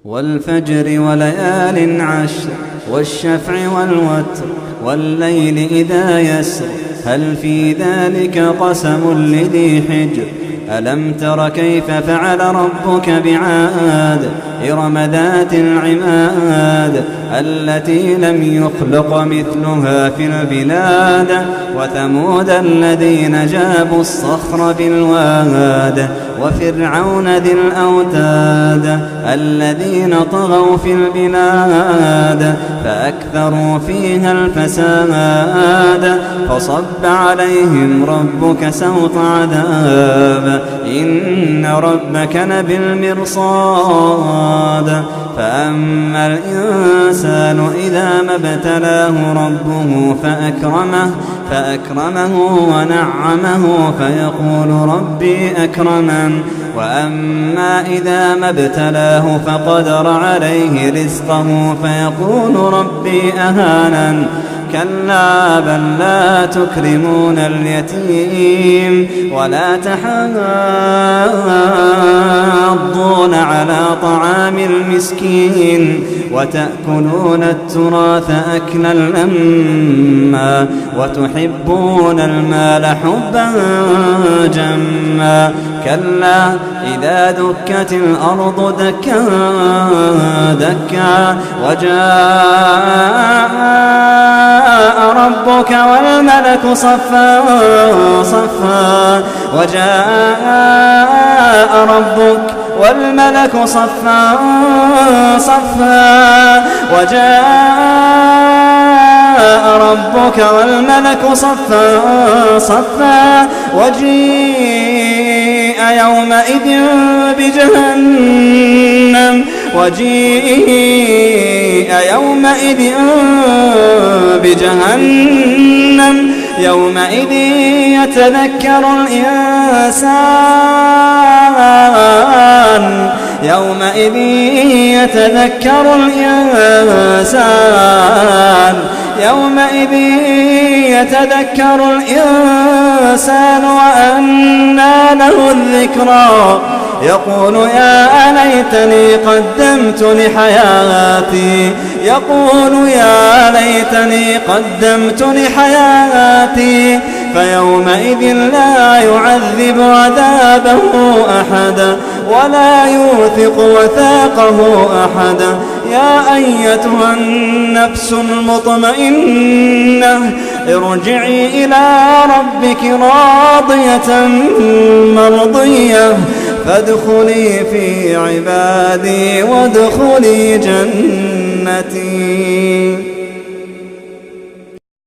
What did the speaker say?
والفجر وليال عشر والشفع والوتر والليل إذا يسر هل في ذلك قسم لذي حجر ألم تر كيف فعل ربك بعاد إرم ذات العماد التي لم يخلق مثلها في البلاد وثمود الذين جابوا الصخر بالواد وفرعون ذي الأوتاد الذين طغوا في البلاد فأكثروا فيها الفساد فصب عليهم ربك سوط عذاب إن ربك لبالمرصاد فأما الإنسان إذا ما ابتلاه ربه فأكرمه ونعمه فيقول ربي أكرمن وأما إذا ما ابتلاه فقدر عليه رزقه فيقول ربي أهانن كلا بل لا تكرمون اليتيم ولا تحاضون على طعام المسكين وتأكلون التراث أكلا لما وتحبون المال حبا جما كلا إذا دكت الأرض دكا دكا وجاء ربك والملك صفا صفا وجاء ربك والملك صفا صفا وجاء ربك والملك صفا صفا وجيء يومئذ بجهنم يومئذ يتذكر الإنسان وأنى له الذكرى يقول يا ليتني قدمت لحياتي فيومئذ لا يعذب عذابه أحدا ولا يوثق وثاقه أحدا يا أيتها النفس المطمئنة ارجعي إلى ربك راضية مرضية فادخلي في عبادي وادخلي جنتي.